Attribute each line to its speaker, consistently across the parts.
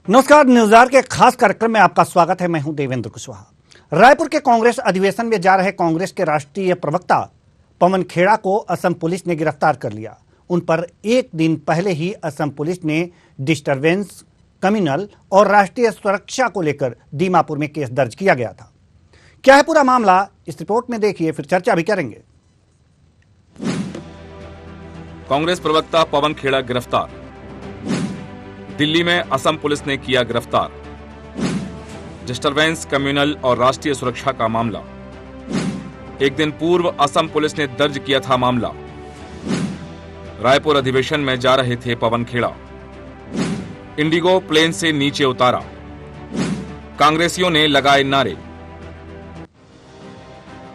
Speaker 1: नमस्कार, न्यूज़आवर के खास कार्यक्रम में आपका स्वागत है। मैं हूं देवेंद्र कुशवाहा। रायपुर के कांग्रेस अधिवेशन में जा रहे कांग्रेस के राष्ट्रीय प्रवक्ता पवन खेड़ा को असम पुलिस ने गिरफ्तार कर लिया। उन पर एक दिन पहले ही असम पुलिस ने डिस्टर्बेंस, कम्युनल और राष्ट्रीय सुरक्षा को लेकर दीमापुर में केस दर्ज किया गया था। क्या है पूरा मामला, इस रिपोर्ट में देखिए, फिर चर्चा भी करेंगे।
Speaker 2: कांग्रेस प्रवक्ता पवन खेड़ा गिरफ्तार। दिल्ली में असम पुलिस ने किया गिरफ्तार। डिस्टर्बेंस, कम्युनल और राष्ट्रीय सुरक्षा का मामला। एक दिन पूर्व असम पुलिस ने दर्ज किया था मामला। रायपुर अधिवेशन में जा रहे थे पवन खेड़ा। इंडिगो प्लेन से नीचे उतारा। कांग्रेसियों ने लगाए नारे।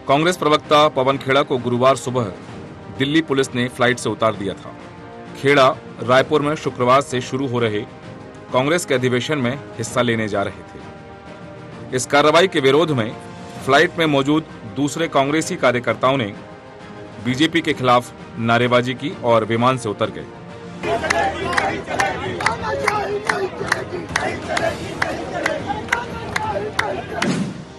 Speaker 2: कांग्रेस प्रवक्ता पवन खेड़ा को गुरुवार सुबह दिल्ली पुलिस ने फ्लाइट से उतार दिया था। खेड़ा रायपुर में शुक्रवार से शुरू हो रहे कांग्रेस के अधिवेशन में हिस्सा लेने जा रहे थे। इस कार्रवाई के विरोध में फ्लाइट में मौजूद दूसरे कांग्रेसी कार्यकर्ताओं ने बीजेपी के खिलाफ नारेबाजी की और विमान से उतर गए।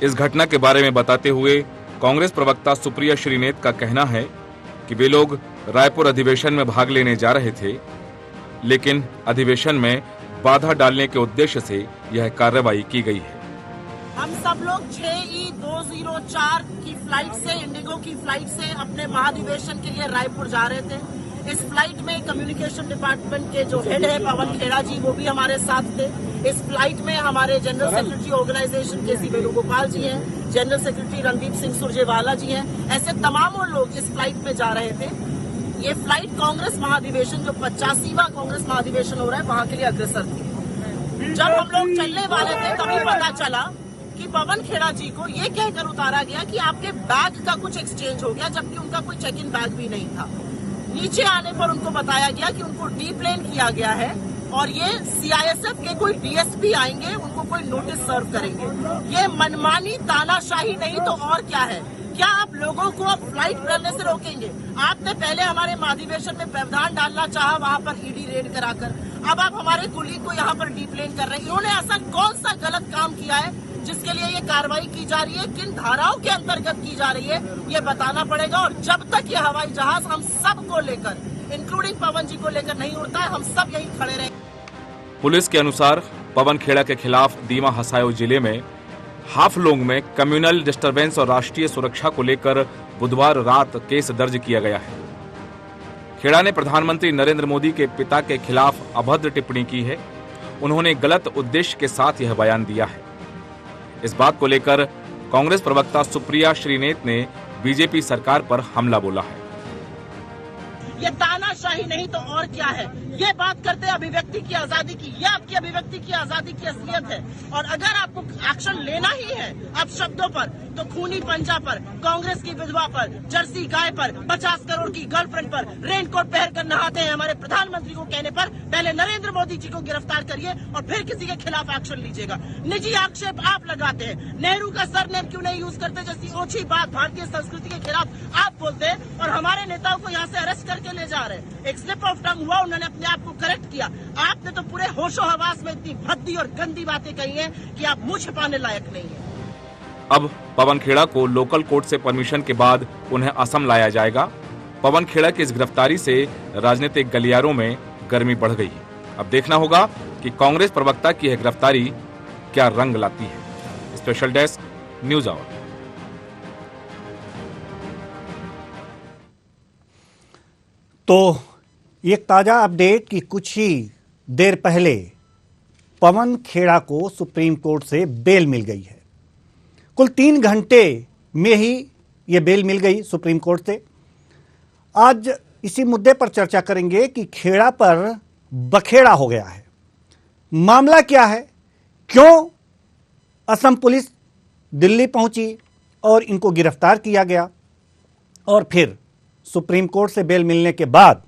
Speaker 2: इस घटना के बारे में बताते हुए कांग्रेस प्रवक्ता सुप्रिया श्रीनेत का कहना है कि वे लोग रायपुर अधिवेशन में भाग लेने जा रहे थे, लेकिन अधिवेशन में बाधा डालने के उद्देश्य से यह कार्रवाई की गई है।
Speaker 3: हम सब लोग 6E204 की फ्लाइट से, इंडिगो की फ्लाइट से अपने महाधिवेशन के लिए रायपुर जा रहे थे। इस फ्लाइट में कम्युनिकेशन डिपार्टमेंट के जो हेड है पवन खेड़ा जी, वो भी हमारे साथ थे। इस फ्लाइट में हमारे जनरल सेक्रेटरी ऑर्गेनाइजेशन के सी वेणुगोपाल जी हैं, जनरल सेक्रेटरी रणदीप सिंह सुरजेवाला जी हैं। ऐसे तमाम लोग इस फ्लाइट में जा रहे थे। ये फ्लाइट कांग्रेस महाधिवेशन, जो 85वां कांग्रेस महाधिवेशन हो रहा है, वहां के लिए अग्रसर थी। जब हम लोग चलने वाले थे तभी पता चला कि पवन खेड़ा जी को ये कहकर उतारा गया कि आपके बैग का कुछ एक्सचेंज हो गया, जबकि उनका कोई चेक इन बैग भी नहीं था। नीचे आने पर उनको बताया गया कि उनको डीप्लेन किया गया है और ये सीआईएसएफ के कोई डीएसपी आएंगे, उनको कोई नोटिस सर्व करेंगे। ये मनमानी तानाशाही नहीं तो और क्या है? क्या आप लोगों को अब फ्लाइट करने से रोकेंगे? आपने पहले हमारे महाधिवेशन में व्यवधान डालना चाहा, वहां पर ईडी रेड कराकर। अब आप हमारे कुलीग को यहाँ पर डीप्लेन कर रहे हैं। इन्होंने ऐसा कौन सा गलत काम किया है जिसके लिए ये कार्रवाई की जा रही है? किन धाराओं के अंतर्गत की जा रही है, ये बताना पड़ेगा। और जब तक ये हवाई जहाज हम सब को लेकर, इंक्लूडिंग पवन जी को लेकर नहीं उड़ता है, हम सब यहीं खड़े रहे।
Speaker 2: पुलिस के अनुसार पवन खेड़ा के खिलाफ दीमा हसायो जिले में हाफलोंग में कम्युनल, डिस्टर्बेंस और राष्ट्रीय सुरक्षा को लेकर बुधवार रात केस दर्ज किया गया है। खेड़ा ने प्रधानमंत्री नरेंद्र मोदी के पिता के खिलाफ अभद्र टिप्पणी की है। उन्होंने गलत उद्देश्य के साथ यह बयान दिया है। इस बात को लेकर कांग्रेस प्रवक्ता सुप्रिया श्रीनेत ने बीजेपी सरकार पर हमला बोला है।
Speaker 3: ये तानाशाही नहीं तो और क्या है? ये बात करते हैं अभिव्यक्ति की आजादी की। ये आपकी अभिव्यक्ति की आजादी की असलियत है। और अगर आपको एक्शन लेना ही है अब शब्दों पर, तो खूनी पंजा पर, कांग्रेस की विधवा पर, जर्सी गाय पर, 50 करोड़ की गर्लफ्रेंड पर, रेनकोट पहनकर नहाते हैं हमारे प्रधानमंत्री को कहने पर पहले नरेंद्र मोदी जी को गिरफ्तार करिए और फिर किसी के खिलाफ एक्शन लीजिएगा। निजी आक्षेप आप लगाते हैं। नेहरू का सरनेम क्यों नहीं यूज करते? जैसी ओछी बात भारतीय संस्कृति के खिलाफ आप बोलते हैं और हमारे नेताओं को यहाँ से अरेस्ट करके ले जा रहे हैं। एक स्लिप ऑफ टंग हुआ, उन्होंने अपने आप को करेक्ट किया। आपने तो पूरे होशो हवास में इतनी भद्दी और गंदी बातें कही हैं कि आप मुंह छिपाने लायक नहीं है।
Speaker 2: अब पवन खेड़ा को लोकल कोर्ट से परमिशन के बाद उन्हें असम लाया जाएगा। पवन खेड़ा की इस गिरफ्तारी से राजनीतिक गलियारों में गर्मी बढ़ गई। अब देखना होगा कि कांग्रेस प्रवक्ता की यह गिरफ्तारी क्या रंग लाती है। Special desk, news hour.
Speaker 1: तो एक ताजा अपडेट कि कुछ ही देर पहले पवन खेड़ा को सुप्रीम कोर्ट से बेल मिल गई है। कुल 3 घंटे में ही यह बेल मिल गई सुप्रीम कोर्ट से। आज इसी मुद्दे पर चर्चा करेंगे कि खेड़ा पर बखेड़ा हो गया है। मामला क्या है, क्यों असम पुलिस दिल्ली पहुंची और इनको गिरफ्तार किया गया, और फिर सुप्रीम कोर्ट से बेल मिलने के बाद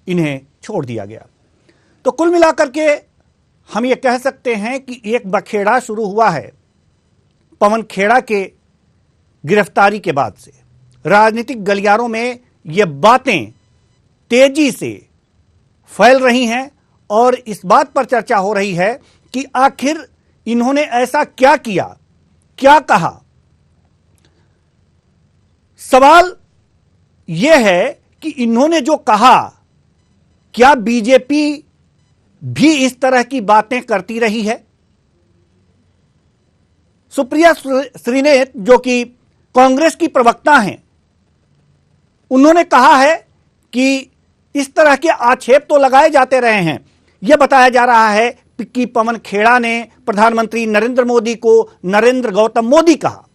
Speaker 1: इन्हें छोड़ दिया गया। तो कुल मिलाकर के हम ये कह सकते हैं कि एक बखेड़ा शुरू हुआ है पवन खेड़ा के गिरफ्तारी के बाद से। राजनीतिक गलियारों में ये बातें तेजी से फैल रही हैं और इस बात पर चर्चा हो रही है कि आखिर इन्होंने ऐसा क्या किया, क्या कहा। सवाल यह है कि इन्होंने जो कहा, क्या बीजेपी भी इस तरह की बातें करती रही है? सुप्रिया श्रीनेत, जो कि कांग्रेस की प्रवक्ता हैं, उन्होंने कहा है कि इस तरह के आक्षेप तो लगाए जाते रहे हैं। यह बताया जा रहा है कि पवन खेड़ा ने प्रधानमंत्री नरेंद्र मोदी को नरेंद्र गौतम मोदी कहा।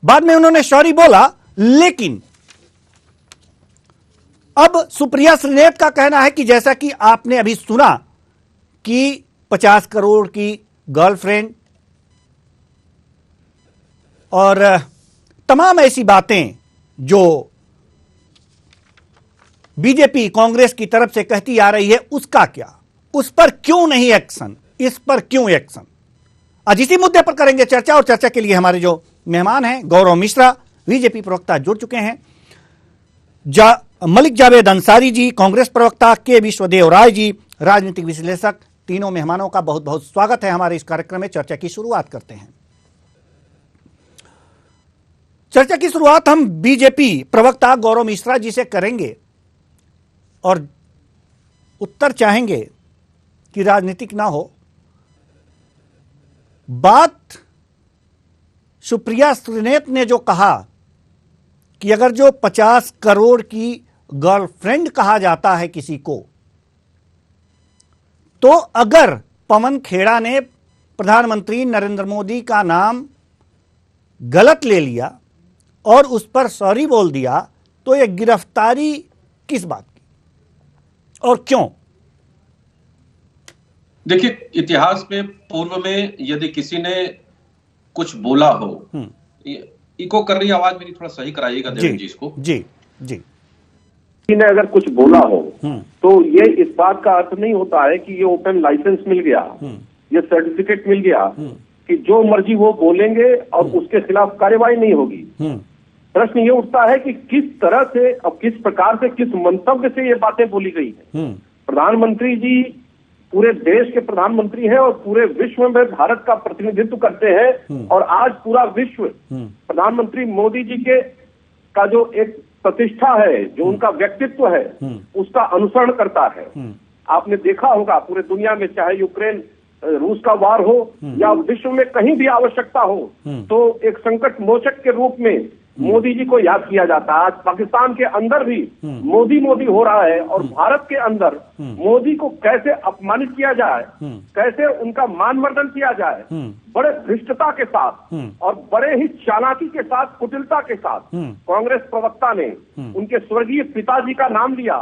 Speaker 1: बाद में उन्होंने सॉरी बोला, लेकिन अब सुप्रिया श्रीनेत का कहना है कि जैसा कि आपने अभी सुना कि 50 करोड़ की गर्लफ्रेंड और तमाम ऐसी बातें जो बीजेपी कांग्रेस की तरफ से कहती आ रही है, उसका क्या, उस पर क्यों नहीं एक्शन, इस पर क्यों एक्शन? आज इसी मुद्दे पर करेंगे चर्चा, और चर्चा के लिए हमारे जो मेहमान हैं, गौरव मिश्रा बीजेपी प्रवक्ता जुड़ चुके हैं, मलिक जावेद अंसारी जी कांग्रेस प्रवक्ता, के विश्वदेव राय जी राजनीतिक विश्लेषक। तीनों मेहमानों का बहुत बहुत स्वागत है हमारे इस कार्यक्रम में। चर्चा की शुरुआत करते हैं। चर्चा की शुरुआत हम बीजेपी प्रवक्ता गौरव मिश्रा जी से करेंगे और उत्तर चाहेंगे कि राजनीतिक ना हो। बात सुप्रिया श्रीनेत ने जो कहा कि अगर जो 50 करोड़ की गर्लफ्रेंड कहा जाता है किसी को, तो अगर पवन खेड़ा ने प्रधानमंत्री नरेंद्र मोदी का नाम गलत ले लिया और उस पर सॉरी बोल दिया, तो यह गिरफ्तारी किस बात की और क्यों?
Speaker 4: देखिए, इतिहास में पूर्व में यदि किसी ने कुछ बोला हो, इको कर रही आवाज मेरी थोड़ा सही कराइएगा देवेंद्र जी इसको।
Speaker 1: जी जी।
Speaker 5: किसी ने अगर कुछ बोला हो तो ये इस बात का अर्थ नहीं होता है कि ये ओपन लाइसेंस मिल गया, ये सर्टिफिकेट मिल गया कि जो मर्जी वो बोलेंगे और उसके खिलाफ कार्रवाई नहीं होगी। प्रश्न ये उठता है कि किस तरह से और किस प्रकार से, किस मंतव्य से ये बातें बोली गई है। प्रधानमंत्री जी पूरे देश के प्रधानमंत्री हैं और पूरे विश्व में भारत का प्रतिनिधित्व करते हैं, और आज पूरा विश्व प्रधानमंत्री मोदी जी के का जो एक प्रतिष्ठा है, जो उनका व्यक्तित्व है, उसका अनुसरण करता है। आपने देखा होगा पूरे दुनिया में, चाहे यूक्रेन रूस का वार हो या विश्व में कहीं भी आवश्यकता हो, तो एक संकट मोचक के रूप में मोदी जी को याद किया जाता है। आज पाकिस्तान के अंदर भी मोदी मोदी हो रहा है, और भारत के अंदर मोदी को कैसे अपमानित किया जाए, कैसे उनका मानमर्दन किया जाए, बड़े धृष्टता के साथ और बड़े ही चालाकी के साथ, कुटिलता के साथ कांग्रेस प्रवक्ता ने उनके स्वर्गीय पिताजी का नाम लिया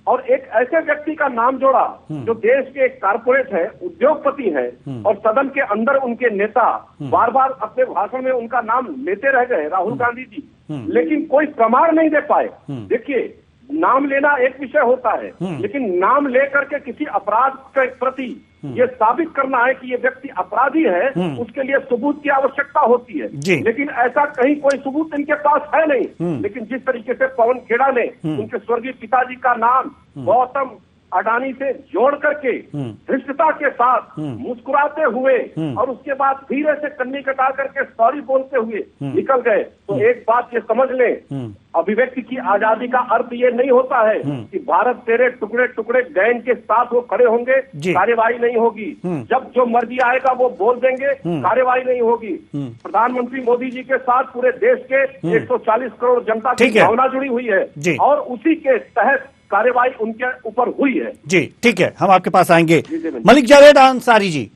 Speaker 5: और एक ऐसे व्यक्ति का नाम जोड़ा जो देश के एक कारपोरेट है, उद्योगपति है, और सदन के अंदर उनके नेता बार बार अपने भाषण में उनका नाम लेते रह गए, राहुल गांधी जी, लेकिन कोई प्रमाण नहीं दे पाए। देखिए, नाम लेना एक विषय होता है, लेकिन नाम लेकर के किसी अपराध के प्रति ये साबित करना है कि ये व्यक्ति अपराधी है, उसके लिए सबूत की आवश्यकता होती है। लेकिन ऐसा कहीं कोई सबूत इनके पास है नहीं। लेकिन जिस तरीके से पवन खेड़ा ने उनके स्वर्गीय पिताजी का नाम गौतम अडानी से जोड़ करके धृष्टता के साथ मुस्कुराते हुए और उसके बाद धीरे से कन्नी कटा करके सॉरी बोलते हुए निकल गए, तो एक बात ये समझ लें, अभिव्यक्ति की आजादी का अर्थ ये नहीं होता है कि भारत तेरे टुकड़े टुकड़े गैंग के साथ वो खड़े होंगे, कार्यवाही नहीं होगी। जब जो मर्जी आएगा वो बोल देंगे, कार्यवाही नहीं होगी। प्रधानमंत्री मोदी जी के साथ पूरे देश के 140 करोड़ जनता की भावना जुड़ी हुई है, और उसी के तहत कार्यवाही उनके ऊपर हुई है।
Speaker 1: जी ठीक है, हम आपके पास आएंगे। मलिक जावेद अंसारी जी।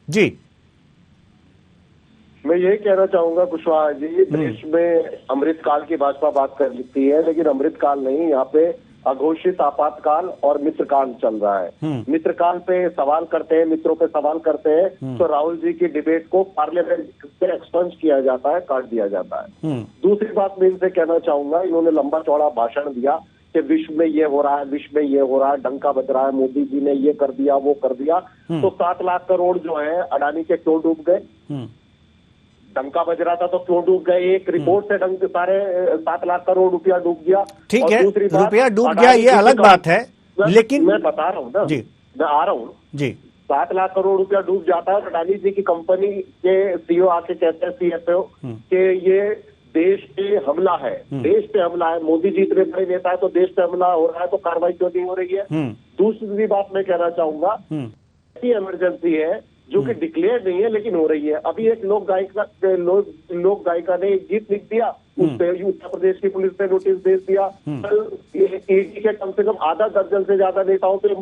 Speaker 1: जी,
Speaker 6: मैं यही कहना चाहूंगा कुशवाहा जी, देश में अमृतकाल की भाजपा बात कर लेती है, लेकिन अमृतकाल नहीं, यहाँ पे अघोषित आपातकाल और मित्रकाल चल रहा है। मित्रकाल पे सवाल करते हैं, मित्रों पे सवाल करते हैं, तो राहुल जी की डिबेट को पार्लियामेंट से एक्सपंज किया जाता है, काट दिया जाता है। दूसरी बात मैं इनसे कहना चाहूंगा, इन्होंने लंबा चौड़ा भाषण दिया कि विश्व में ये हो रहा है, विश्व में ये हो रहा है, डंका बज रहा है, मोदी जी ने ये कर दिया, वो कर दिया। तो 7 लाख करोड़ जो है अडानी के क्यों डूब गए? डंका बज रहा था तो क्यों डूब गए? एक रिपोर्ट से डंक सारे 7 लाख करोड़ रुपया डूब गया।
Speaker 1: ठीक है, रुपया डूब गया ये अलग बात है, लेकिन
Speaker 6: मैं बता रहा हूँ ना जी, मैं आ रहा हूँ
Speaker 1: जी
Speaker 6: 7 लाख करोड़ रुपया डूब जाता है। अडानी जी की कंपनी के सीईओ आके कहते हैं, सीएफओ, कि ये देश पे हमला है, देश पे हमला है, मोदी जी इतने बड़े नेता है तो देश पे हमला हो रहा है तो कार्रवाई क्यों नहीं हो रही है। दूसरी बात मैं कहना चाहूंगा, ऐसी इमरजेंसी है जो कि डिक्लेयर नहीं है लेकिन हो रही है। अभी एक लोक गायिका ने एक गीत लिख दिया, उस पे उत्तर प्रदेश की पुलिस ने नोटिस भेज दिया। ईडी के कम से कम आधा दर्जन से ज्यादा नेताओं पे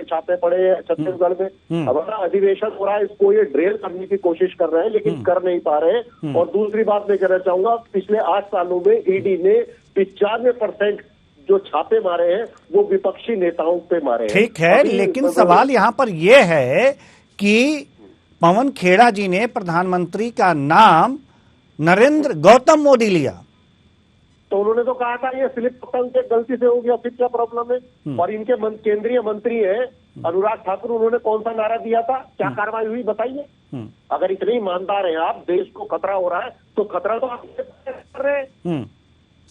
Speaker 6: छापे पड़े हैं छत्तीसगढ़ में। हमारा अधिवेशन हो रहा है, इसको ये ड्रेल करने की कोशिश कर रहे हैं लेकिन कर नहीं पा रहे। और दूसरी बात मैं कहना चाहूंगा, पिछले 8 सालों में ईडी ने 95% जो छापे मारे हैं वो विपक्षी नेताओं पे मारे हैं।
Speaker 1: ठीक है, लेकिन सवाल यहां पर यह है कि पवन खेड़ा जी ने प्रधानमंत्री का नाम नरेंद्र गौतम मोदी लिया,
Speaker 6: तो उन्होंने तो कहा था ये स्लिप से गलती से हो गया, फिर क्या प्रॉब्लम है। और इनके केंद्रीय मंत्री हैं अनुराग ठाकुर, उन्होंने कौन सा नारा दिया था, क्या कार्रवाई हुई बताइए। अगर इतने ईमानदार हैं आप, देश को खतरा हो रहा है तो खतरा तो आप कर रहे हैं।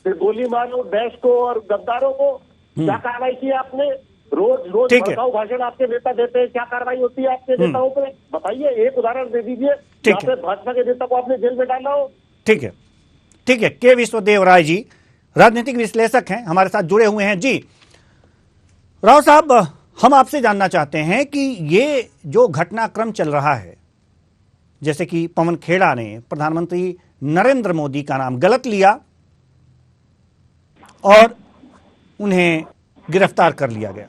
Speaker 6: फिर गोली मारो देश को और गद्दारों को, क्या कार्रवाई की आपने। रोज भड़काऊ भाषण आपके नेता देते हैं, क्या कार्रवाई होती है आपके नेताओं पे बताइए। एक उदाहरण दे दीजिए जहाँ पे भाजपा के नेता को आपने जेल में डाला हो।
Speaker 1: ठीक है, ठीक है। के विश्वदेव राय जी राजनीतिक विश्लेषक हैं, हमारे साथ जुड़े हुए हैं। जी राव साहब, हम आपसे जानना चाहते हैं कि ये जो घटनाक्रम चल रहा है, जैसे कि पवन खेड़ा ने प्रधानमंत्री नरेंद्र मोदी का नाम गलत लिया और उन्हें गिरफ्तार कर लिया गया,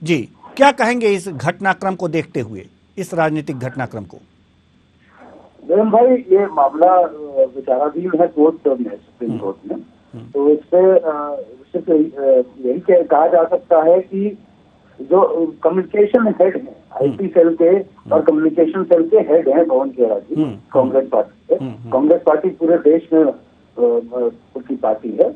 Speaker 1: जी क्या कहेंगे इस घटनाक्रम को देखते हुए, इस राजनीतिक घटनाक्रम को।
Speaker 7: भाई ये मामला विचाराधीन है कोर्ट में, सुप्रीम कोर्ट में, तो इससे यही कहा जा सकता है कि जो कम्युनिकेशन हेड है आईटी सेल के और कम्युनिकेशन सेल के हेड हैं पवन खेड़ा जी, कांग्रेस पार्टी के। कांग्रेस पार्टी पूरे देश में की पार्टी है,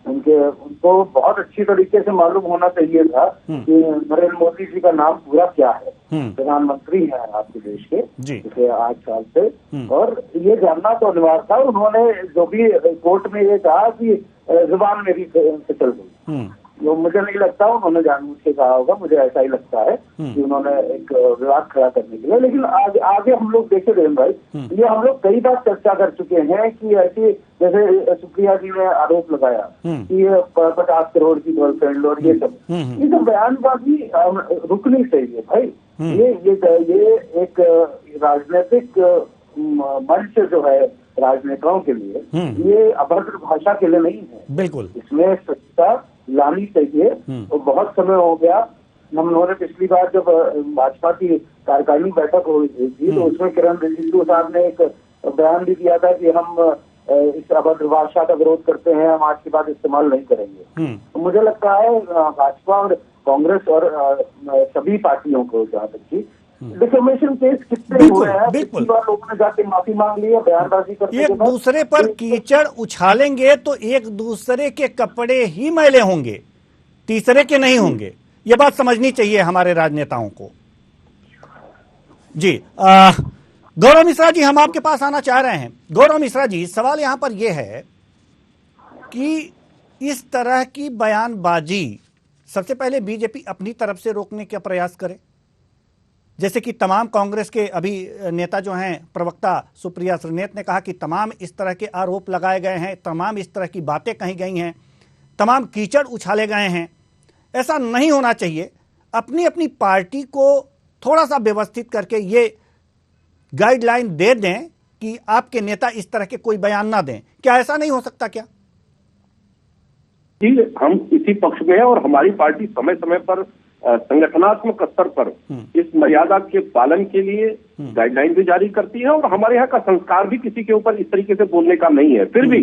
Speaker 7: उनको बहुत अच्छी तरीके से मालूम होना चाहिए था कि नरेंद्र मोदी जी का नाम पूरा क्या है। प्रधानमंत्री हैं आपके देश के पिछले 8 साल से, और ये जानना तो अनिवार्य था। उन्होंने जो भी कोर्ट में ये कहा कि जुबान मेरी फिसल गई, वो मुझे नहीं लगता उन्होंने जानबूझ के कहा होगा, मुझे ऐसा ही लगता है कि उन्होंने एक विवाद खड़ा करने के लिए। लेकिन आगे हम लोग देखे देन भाई, ये हम लोग कई बार चर्चा कर चुके हैं कि ऐसी, जैसे सुप्रिया जी ने आरोप लगाया कि ये 50 करोड़ की गर्लफ्रेंड और ये सब बयानबाजी रुकनी चाहिए भाई। ये एक राजनीतिक मंच जो है राजनेताओं के लिए, ये अभद्र भाषा के लिए नहीं है।
Speaker 1: बिल्कुल,
Speaker 7: इसमें सच्चा लानी चाहिए। तो बहुत समय हो गया, हम लोगों ने पिछली बार जब भाजपा की कार्यकारिणी बैठक हुई थी तो उसमें किरण रिजिजू साहब ने एक बयान भी दिया था कि हम इस अभद्र भाषा का विरोध करते हैं, हम आज के बाद इस्तेमाल नहीं करेंगे। तो मुझे लगता है भाजपा और कांग्रेस और सभी पार्टियों को, जहाँ तक की डिफेमेशन केस कितने हुए हैं, पिछली बार लोगों ने जाके माफी मांग ली है, बयानबाजी करते
Speaker 1: एक दूसरे पर कीचड़ उछालेंगे तो एक दूसरे के कपड़े ही मैले होंगे, तीसरे के नहीं होंगे। ये बात समझनी चाहिए हमारे राजनेताओं को। जी गौरव मिश्रा जी, हम आपके पास आना चाह रहे हैं। गौरव मिश्रा जी, सवाल यहां पर यह है कि इस तरह की बयानबाजी सबसे पहले बीजेपी अपनी तरफ से रोकने का प्रयास करे, जैसे कि तमाम कांग्रेस के अभी नेता जो हैं, प्रवक्ता सुप्रिया श्रीनेत ने कहा कि तमाम इस तरह के आरोप लगाए गए हैं, तमाम इस तरह की बातें कही गई हैं, तमाम कीचड़ उछाले गए हैं। ऐसा नहीं होना चाहिए। अपनी अपनी पार्टी को थोड़ा सा व्यवस्थित करके ये गाइडलाइन दे दें कि आपके नेता इस तरह के कोई बयान ना दें। क्या ऐसा नहीं हो सकता क्या?
Speaker 5: जी, हम इसी पक्ष में हैं और हमारी पार्टी समय समय पर संगठनात्मक स्तर पर इस मर्यादा के पालन के लिए गाइडलाइन भी जारी करती है, और हमारे यहाँ का संस्कार भी किसी के ऊपर इस तरीके से बोलने का नहीं है। फिर भी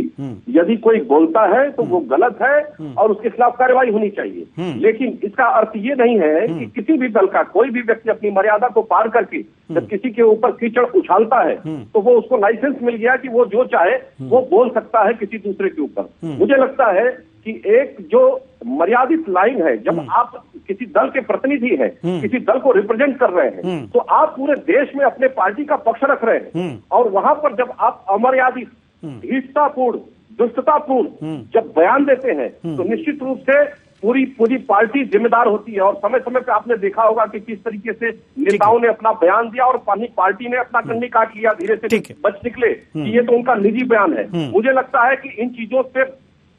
Speaker 5: यदि कोई बोलता है तो वो गलत है और उसके खिलाफ कार्रवाई होनी चाहिए। लेकिन इसका अर्थ ये नहीं है कि किसी भी दल का कोई भी व्यक्ति अपनी मर्यादा को पार करके जब किसी के ऊपर कीचड़ उछालता है तो वो उसको लाइसेंस मिल गया कि वो जो चाहे वो बोल सकता है किसी दूसरे के ऊपर। मुझे लगता है कि एक जो मर्यादित लाइन है, जब आप किसी दल के प्रतिनिधि हैं, किसी दल को रिप्रेजेंट कर रहे हैं, तो आप पूरे देश में अपने पार्टी का पक्ष रख रहे हैं, और वहां पर जब आप अमर्यादित, हीनतापूर्ण, दुष्टतापूर्ण जब बयान देते हैं तो निश्चित रूप से पूरी पार्टी जिम्मेदार होती है। और समय समय पे आपने देखा होगा कि किस तरीके से नेताओं ने अपना बयान दिया और पार्टी ने अपना कंडी काट लिया, धीरे से बच निकले कि ये तो उनका निजी बयान है। मुझे लगता है कि इन चीजों से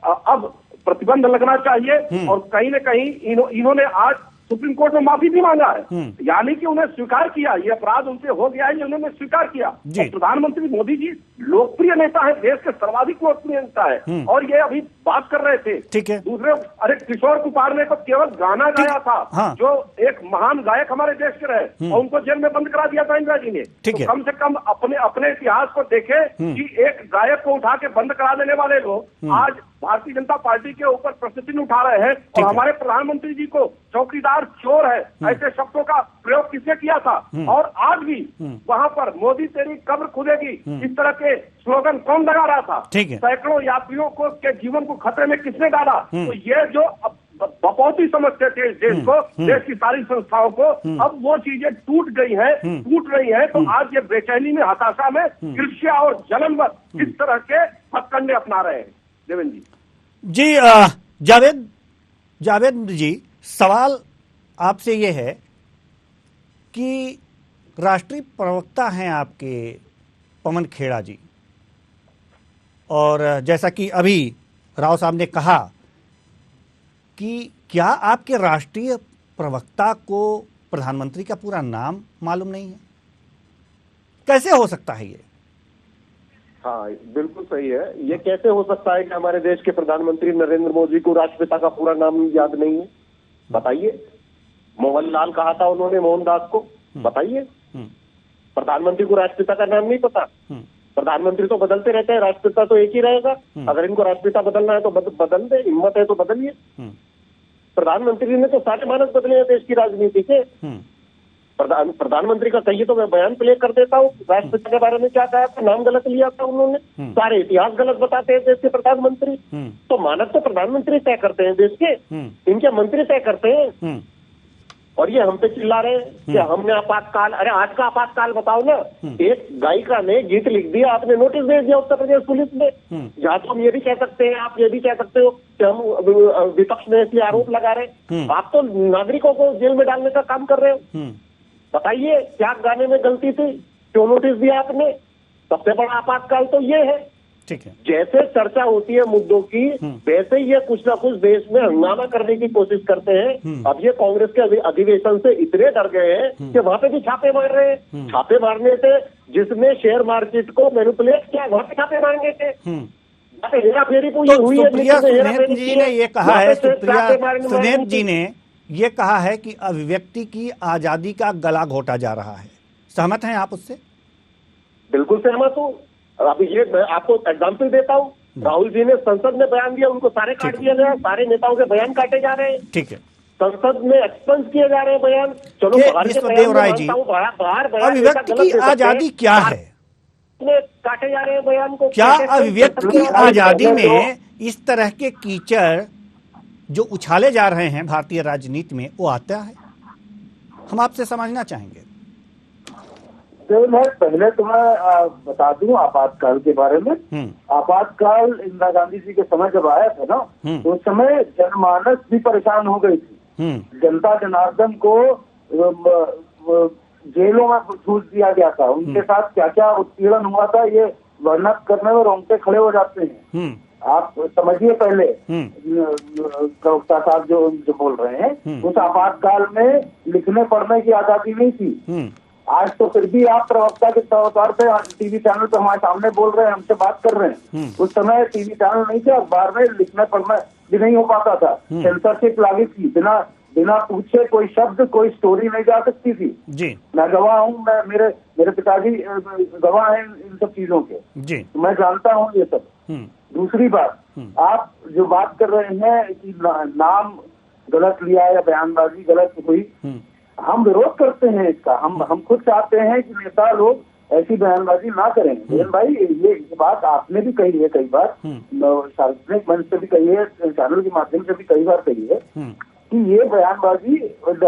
Speaker 5: अब प्रतिबंध लगना चाहिए और कहीं न कहीं इन्होंने आज सुप्रीम कोर्ट में माफी भी मांगा है, यानी कि उन्हें स्वीकार किया, ये अपराध उनसे हो गया है, ये उन्होंने स्वीकार किया। और प्रधानमंत्री मोदी जी लोकप्रिय नेता है, देश के सर्वाधिक लोकप्रिय नेता है, और ये अभी बात कर रहे थे।
Speaker 1: ठीक है।
Speaker 5: दूसरे, अरे किशोर कुमार ने तो केवल गाना गाया था, जो एक महान गायक हमारे देश के रहे, और उनको जेल में बंद करा दिया था इंदिरा जी ने। तो कम से कम अपने इतिहास को देखे कि एक गायक को उठा के बंद करा देने वाले लोग आज भारतीय जनता पार्टी के ऊपर प्रश्न उठा रहे हैं। और हमारे प्रधानमंत्री जी को चौकीदार चोर है ऐसे शब्दों का प्रयोग किसने किया था? और आज भी वहां पर मोदी तेरी कब्र खुदेगी इस तरह के स्लोगन कौन लगा रहा था? सैकड़ों यात्रियों को के जीवन को खतरे में किसने डाला? तो ये जो बपौती समझते थे देश को, देश की सारी संस्थाओं को, अब वो चीजें टूट रही है। तो आज ये बेचैनी में, हताशा में, ईर्ष्या और जलनवश इस तरह के हथकंडे अपना रहे हैं। देवेंद्र
Speaker 1: जी, जावेद जी, सवाल आपसे ये है कि राष्ट्रीय प्रवक्ता हैं आपके पवन खेड़ा जी, और जैसा कि अभी राव साहब ने कहा कि क्या आपके राष्ट्रीय प्रवक्ता को प्रधानमंत्री का पूरा नाम मालूम नहीं है? कैसे हो सकता है ये?
Speaker 6: हाँ, बिल्कुल सही है। ये कैसे हो सकता है कि हमारे देश के प्रधानमंत्री नरेंद्र मोदी को राष्ट्रपिता का पूरा नाम याद नहीं है? बताइए। मोहनलाल कहा था उन्होंने मोहनदास को, बताइए। प्रधानमंत्री को राष्ट्रपिता का नाम नहीं पता? प्रधानमंत्री तो बदलते रहते हैं, राष्ट्रपिता तो एक ही रहेगा। अगर इनको राष्ट्रपिता बदलना है तो बदल दे, हिम्मत है तो बदलिए। प्रधानमंत्री ने तो सारे मानक बदले हैं देश की राजनीति के। प्रधानमंत्री का कहिए तो मैं बयान प्ले कर देता हूँ। राष्ट्रपिता के बारे में क्या कहा था? नाम गलत लिया था उन्होंने, सारे इतिहास गलत बताते हैं देश के प्रधानमंत्री। तो मानक तो प्रधानमंत्री तय करते हैं देश के, इनके मंत्री तय करते हैं। और ये हम पे चिल्ला रहे हैं कि हमने आपातकाल, अरे आज का आपातकाल बताओ ना। एक गायिका ने गीत लिख दिया, आपने नोटिस भेज दिया उत्तर प्रदेश पुलिस ने। जहाँ तो हम ये भी कह सकते हैं, आप ये भी कह सकते हो कि हम विपक्ष में इसलिए आरोप लगा रहे हैं, आप तो नागरिकों को जेल में डालने का काम कर रहे हो। बताइए क्या गाने में गलती थी, क्यों नोटिस दिया आपने? सबसे बड़ा आपातकाल तो ये है।
Speaker 1: ठीक है।
Speaker 6: जैसे चर्चा होती है मुद्दों की, वैसे ही ये कुछ ना कुछ देश में हंगामा करने की कोशिश करते हैं। अब ये कांग्रेस के अधिवेशन से इतने डर गए हैं कि वहां पे भी छापे मार रहे हैं। छापे मारने से जिसने शेयर मार्केट को मैनिपुलेट किया, वहां पे छापे मारेंगे थे। हेराफेरी हुई है।
Speaker 1: सुप्रिया सुनेत जी ने ये कहा है, सुप्रिया सुनेत जी ने ये कहा है कि अभिव्यक्ति की आजादी का गला घोटा जा रहा है। सहमत हैं आप उससे?
Speaker 6: बिल्कुल सहमत हूँ। अभी ये मैं आपको एग्जाम्पल देता हूँ। राहुल जी ने संसद में बयान दिया, उनको सारे काट दिया गया, सारे नेताओं के बयान काटे जा रहे हैं।
Speaker 1: ठीक है।
Speaker 6: संसद में एक्सपेंस किए जा रहे हैं बयान। चलो
Speaker 1: विश्वदेव राय जी, अभिव्यक्ति की आजादी क्या है?
Speaker 6: काटे जा रहे हैं बयान को।
Speaker 1: क्या अभिव्यक्ति की आजादी में इस तरह के कीचड़ जो उछाले जा रहे हैं भारतीय राजनीति में, वो आता है? हम आपसे समझना चाहेंगे।
Speaker 7: तो मैं पहले तुम्हें बता दूं आपातकाल के बारे में। आपातकाल इंदिरा गांधी जी के समय जब आया था ना, तो उस समय जनमानस भी परेशान हो गई थी। जनता जनार्दन को जेलों में ठूस दिया गया था। उनके साथ क्या क्या उत्पीड़न हुआ था, ये वर्णन करने में रोंगटे खड़े हो जाते हैं। आप समझिए पहले प्रवक्ता साहब जो बोल रहे हैं, उस आपातकाल में लिखने पढ़ने की आजादी नहीं थी। आज तो फिर भी आप प्रवक्ता के तौर पे टीवी चैनल पे हमारे सामने बोल रहे हैं, हमसे बात कर रहे हैं। उस समय टीवी चैनल नहीं थे, अखबार में लिखना पढ़ना भी नहीं हो पाता था। सेंसरशिप लागू थी, बिना पूछे कोई शब्द, कोई स्टोरी नहीं जा सकती थी। जी, मैं गवाह हूँ, मेरे पिताजी गवाह हैं इन सब चीजों के। जी, तो मैं जानता हूँ ये सब। दूसरी बात, आप जो बात कर रहे हैं कि नाम गलत लिया या बयानबाजी गलत हुई, हम विरोध करते हैं इसका। हम खुद चाहते हैं कि नेता लोग ऐसी बयानबाजी ना करें। लेकिन भाई ये बात आपने भी कही है कई बार, सार्वजनिक मंच से भी कही है, चैनल के माध्यम से भी कई बार कही है कि ये बयानबाजी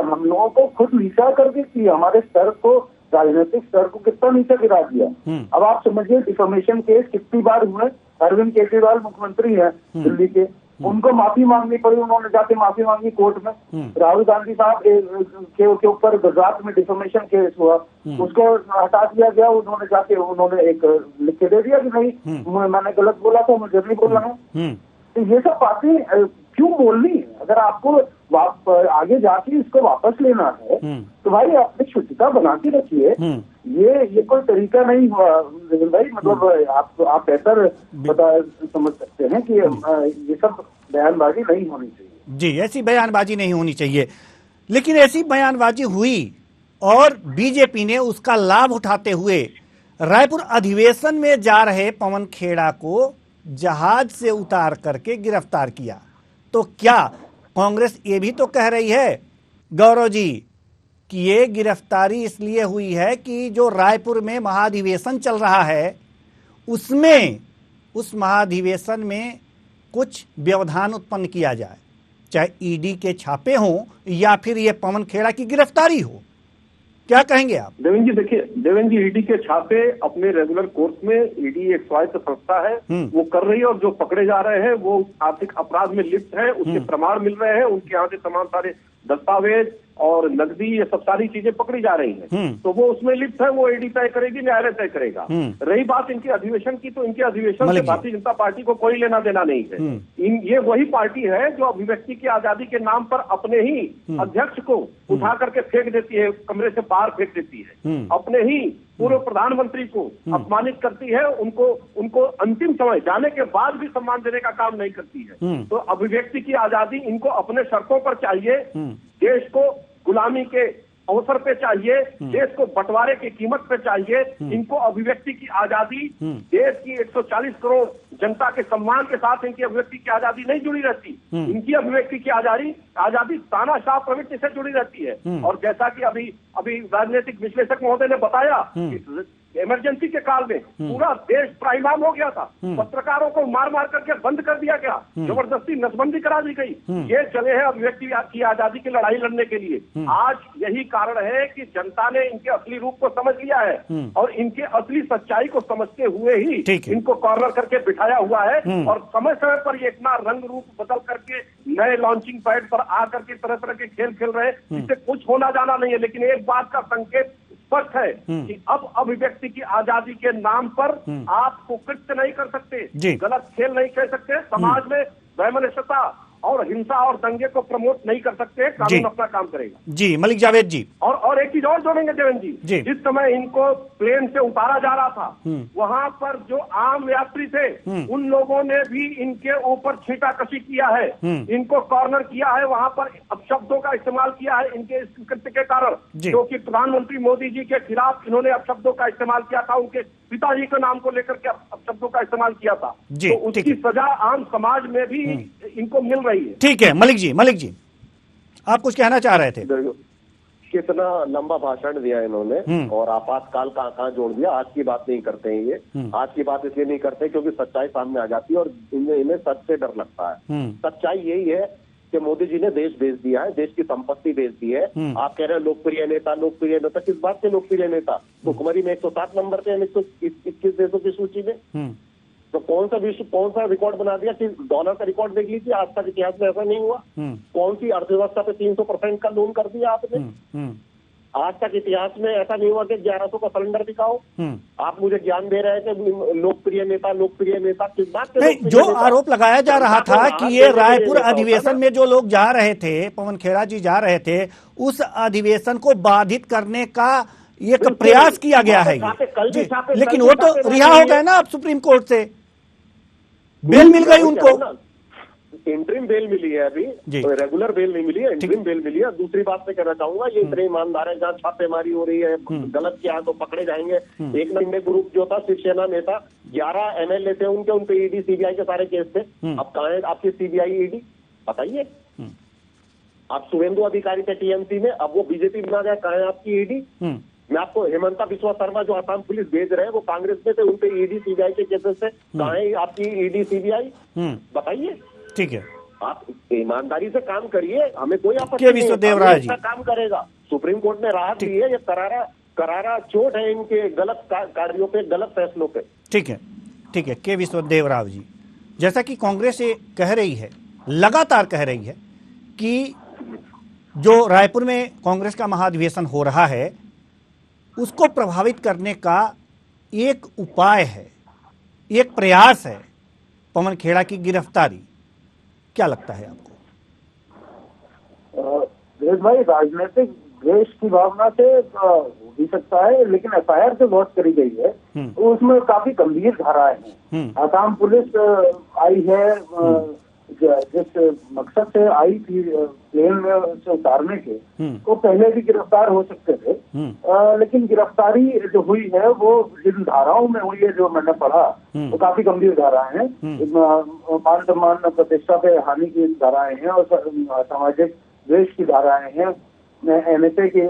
Speaker 7: हम लोगों को खुद नीचा कर देती है, हमारे स्तर को, राजनीतिक स्तर को कितना नीचा गिरा दिया। अब आप समझिए डिफेमेशन केस कितनी बार हुए। अरविंद केजरीवाल मुख्यमंत्री है दिल्ली के, उनको माफी मांगनी पड़ी, उन्होंने जाके माफी मांगी कोर्ट में। राहुल गांधी साहब के ऊपर गुजरात में डिफेमेशन केस हुआ, उसको हटा दिया गया, उन्होंने एक लिख के दे दिया कि नहीं मैंने गलत बोला था, मुझे नहीं बोलना है। तो ये सब बातें क्यों बोलनी है? अगर आपको आगे जाके इसको वापस लेना है तो भाई अपनी शुचिता बना के रखिए। ये कोई तरीका नहीं हुआ भाई, मतलब आप बेहतर समझ सकते हैं कि ये सब बयानबाजी नहीं होनी चाहिए।
Speaker 1: जी, ऐसी बयानबाजी नहीं होनी चाहिए, लेकिन ऐसी बयानबाजी हुई और बीजेपी ने उसका लाभ उठाते हुए रायपुर अधिवेशन में जा रहे पवन खेड़ा को जहाज से उतार करके गिरफ्तार किया। तो क्या कांग्रेस ये भी तो कह रही है गौरव जी कि ये गिरफ्तारी इसलिए हुई है कि जो रायपुर में महाधिवेशन चल रहा है उसमें उस महाधिवेशन में कुछ व्यवधान उत्पन्न किया जाए, चाहे ईडी के छापे हों या फिर ये पवन खेड़ा की गिरफ्तारी हो? क्या कहेंगे आप?
Speaker 5: देवेंद्र जी देखिए, देवेंद्र जी ईडी के छापे अपने रेगुलर कोर्स में, ईडी एक स्वायत्त संस्था है, वो कर रही है, और जो पकड़े जा रहे हैं वो आर्थिक अपराध में लिप्त है, उसके प्रमाण मिल रहे हैं, उनके यहाँ से तमाम सारे दस्तावेज और नकदी ये सब सारी चीजें पकड़ी जा रही हैं। तो वो उसमें लिप्त है, वो ईडी तय करेगी, न्यायालय तय करेगा। रही बात इनके अधिवेशन की, तो इनके अधिवेशन से भारतीय जनता पार्टी को कोई लेना देना नहीं है। ये वही पार्टी है जो अभिव्यक्ति की आजादी के नाम पर अपने ही अध्यक्ष को उठा करके फेंक देती है, कमरे से बाहर फेंक देती है, अपने ही पूर्व प्रधानमंत्री को अपमानित करती है, उनको अंतिम समय जाने के बाद भी सम्मान देने का काम नहीं करती है। तो अभिव्यक्ति की आजादी इनको अपने शर्तों पर चाहिए, देश को गुलामी के अवसर पे चाहिए, देश को बंटवारे की कीमत पे चाहिए। इनको अभिव्यक्ति की आजादी, देश की 140 करोड़ जनता के सम्मान के साथ इनकी अभिव्यक्ति की आजादी नहीं जुड़ी रहती। इनकी अभिव्यक्ति की आजादी तानाशाह प्रवृत्ति से जुड़ी रहती है। और जैसा कि अभी राजनीतिक विश्लेषक महोदय ने बताया, इमरजेंसी के काल में पूरा देश त्राहिमाम हो गया था, पत्रकारों को मार मार करके बंद कर दिया गया, जबरदस्ती नसबंदी करा दी गई। ये चले हैं अभिव्यक्ति की आजादी की लड़ाई लड़ने के लिए। आज यही कारण है कि जनता ने इनके असली रूप को समझ लिया है और इनके असली सच्चाई को समझते हुए ही इनको कॉर्नर करके बिठाया हुआ है। और समय समय पर ये इतना रंग रूप बदल करके नए लॉन्चिंग पैड पर आकर के तरह तरह के खेल खेल रहे हैं, इससे कुछ होना जाना नहीं है। लेकिन एक बात का संकेत स्पष्ट है कि अब अभिव्यक्ति की आजादी के नाम पर आप कुकृत्य नहीं कर सकते, गलत खेल नहीं खेल सकते, समाज में वैमनस्यता और हिंसा और दंगे को प्रमोट नहीं कर सकते। कानून अपना काम करेगा।
Speaker 1: जी मलिक जावेद जी,
Speaker 5: और एक चीज और जोड़ेंगे देवेंद्र जी, जिस समय इनको प्लेन से उतारा जा रहा था, वहां पर जो आम यात्री थे उन लोगों ने भी इनके ऊपर छींटाकशी किया है, इनको कॉर्नर किया है, वहां पर अपशब्दों का इस्तेमाल किया है इनके इस कृत्य के कारण, क्योंकि प्रधानमंत्री मोदी जी के खिलाफ इन्होंने अपशब्दों का इस्तेमाल किया था, उनके पिताजी के नाम को लेकर के अपशब्दों का इस्तेमाल किया था। तो उसकी सजा आम समाज में भी इनको मिल रही है।
Speaker 1: ठीक है मलिक जी आप कुछ कहना चाह रहे थे?
Speaker 6: कितना लंबा भाषण दिया इन्होंने और आपातकाल कहाँ जोड़ दिया। आज की बात नहीं करते हैं ये, आज की बात इसलिए नहीं करते क्योंकि सच्चाई सामने आ जाती है और इन्हें सच से डर लगता है। सच्चाई यही है कि मोदी जी ने देश बेच दिया है, देश की संपत्ति बेच दी है। आप कह रहे हैं लोकप्रिय नेता, किस बात से लोकप्रिय नेता? भुखमरी में 107 नंबर पे 121 देशों की सूची में। तो कौन सा रिकॉर्ड बना दिया कि डॉलर का रिकॉर्ड देख लीजिए, आज तक इतिहास में ऐसा नहीं हुआ। कौन सी अर्थव्यवस्था पे 300% का लोन कर दिया आपने? आज तक इतिहास में ऐसा नहीं हुआ कि 1100 का सिलेंडर दिखाओ। आप मुझे ज्ञान दे रहे थे लोकप्रिय नेता किस बात के?
Speaker 1: जो आरोप लगाया जा रहा था कि ये रायपुर अधिवेशन में जो लोग जा रहे थे, पवन खेड़ा जी जा रहे थे, उस अधिवेशन को बाधित करने का एक प्रयास किया गया है ये। लेकिन वो तो रिहा हो गए ना अब सुप्रीम कोर्ट से, बेल मिल गई उनको।
Speaker 6: इंटरिम बेल मिली है अभी, तो रेगुलर बेल नहीं मिली है, इंटरिम बेल मिली है। दूसरी बात मैं कहना चाहूंगा, ये इतने ईमानदार है, जहाँ छापेमारी हो रही है, गलत किया तो पकड़े जाएंगे। एक नंबर ग्रुप जो था शिवसेना नेता, 11 MLA थे उनके ईडी सीबीआई के सारे केस थे। अब कहाँ है आपकी सीबीआई ईडी? बताइए। आप शुभेंदु अधिकारी थे टीएमसी में, अब वो बीजेपी बना गया, कहाँ है आपकी ईडी? मैं आपको हेमंता बिस्वा शर्मा जो आसाम पुलिस भेज रहे हैं वो कांग्रेस में थे, उनपे ईडी सीबीआई के केसेस से, कहाँ है आपकी ईडी सीबीआई? बताइए।
Speaker 1: ठीक है,
Speaker 6: आप ईमानदारी से काम करिए, हमें कोई आपत्ति नहीं, काम करेगा। सुप्रीम कोर्ट ने राहत दी है, ये करारा चोट है इनके गलत कार्यों पे, गलत फैसलों पे।
Speaker 1: ठीक है के विश्वदेव राव जी, जैसा कि कांग्रेस ये कह रही है लगातार कह रही है कि जो रायपुर में कांग्रेस का महाधिवेशन हो रहा है उसको प्रभावित करने का एक उपाय है, एक प्रयास है पवन खेड़ा की गिरफ्तारी। क्या लगता है आपको?
Speaker 7: देश भाई, राजनीतिक द्वेष की भावना से हो भी सकता है, लेकिन एफआईआर जो लॉन्च करी गई है तो उसमें काफी गंभीर धाराएं हैं। आसाम पुलिस आई है जिस मकसद से आई थी प्लेन में से उतारने के, तो पहले भी गिरफ्तार हो सकते थे, लेकिन गिरफ्तारी जो हुई है वो जिन धाराओं में हुई है जो मैंने पढ़ा वो काफी गंभीर धाराएं हैं। मान सम्मान प्रतिष्ठा पे हानि की धाराएं हैं और सामाजिक द्वेष की धाराएं हैं, एनएसए की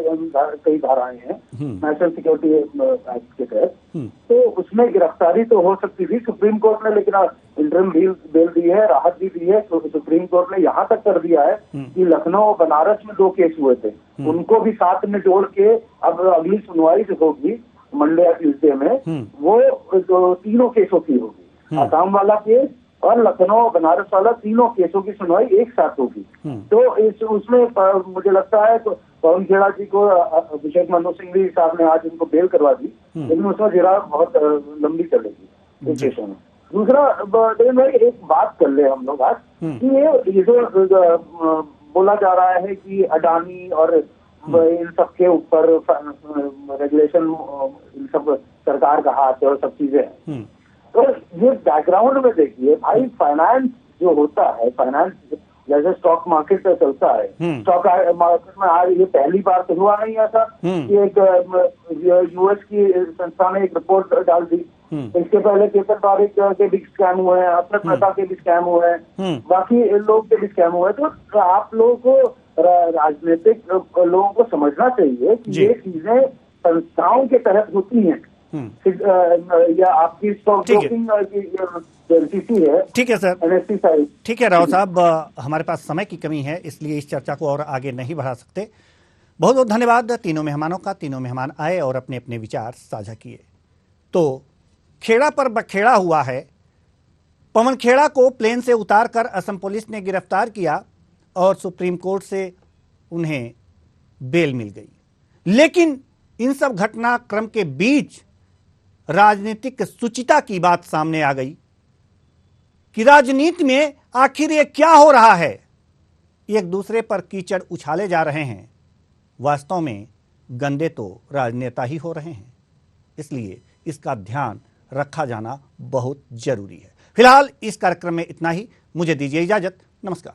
Speaker 7: कई धाराएं हैं नेशनल सिक्योरिटी एक्ट के तहत। तो उसमें गिरफ्तारी तो हो सकती थी। सुप्रीम कोर्ट ने लेकिन इंटरिम बेल दी है, राहत भी दी है। तो सुप्रीम कोर्ट ने यहाँ तक कर दिया है कि लखनऊ और बनारस में 2 केस हुए थे, उनको भी साथ में जोड़ के अब अगली सुनवाई जो होगी मंडे या ट्यूजडे में वो तीनों केसों की होगी। आसाम वाला केस और लखनऊ बनारस वाला तीनों केसों की सुनवाई एक साथ होगी। तो उसमें मुझे लगता है तो पवन खेड़ा जी को अभिषेक मनु सिंघवी साहब ने आज उनको बेल करवा दी, लेकिन उसमें जिरा बहुत लंबी चलेगी इस केसों में। दूसरा भाई, एक बात कर ले हम लोग आज कि ये जो बोला जा रहा है कि अडानी और इन सब के ऊपर रेगुलेशन, इन सब सरकार का हाथ है और सब चीजें हैं, तो ये बैकग्राउंड में देखिए भाई, फाइनेंस जो होता है, फाइनेंस जैसे स्टॉक मार्केट पे चलता है, स्टॉक मार्केट में आज ये पहली बार तो हुआ नहीं ऐसा कि एक यूएस की संस्था ने एक रिपोर्ट डाल दी। इसके पहले केतन पारेख के भी स्कैम हुए हैं, अक्षय मेहता के भी स्कैम हुए हैं, बाकी लोग के भी स्कैम हुए हैं। तो आप लोगों को, राजनीतिक लोगों को समझना चाहिए कि ये चीजें संस्थाओं के तहत होती हैं या आपकी स्टॉक ब्रोकिंग है।
Speaker 1: ठीक है सर,
Speaker 7: एनएससी साइड।
Speaker 1: ठीक है राव साहब, हमारे पास समय की कमी है इसलिए इस चर्चा को और आगे नहीं बढ़ा सकते। बहुत बहुत धन्यवाद तीनों मेहमानों का। तीनों मेहमान आए और अपने अपने विचार साझा किए। तो खेड़ा पर बखेड़ा हुआ है। पवन खेड़ा को प्लेन से उतारकर असम पुलिस ने गिरफ्तार किया और सुप्रीम कोर्ट से उन्हें बेल मिल गई। लेकिन इन सब घटनाक्रम के बीच राजनीतिक शुचिता की बात सामने आ गई कि राजनीति में आखिर ये क्या हो रहा है। एक दूसरे पर कीचड़ उछाले जा रहे हैं, वास्तव में गंदे तो राजनेता ही हो रहे हैं। इसलिए इसका ध्यान रखा जाना बहुत जरूरी है। फिलहाल इस कार्यक्रम में इतना ही। मुझे दीजिए इजाजत। नमस्कार।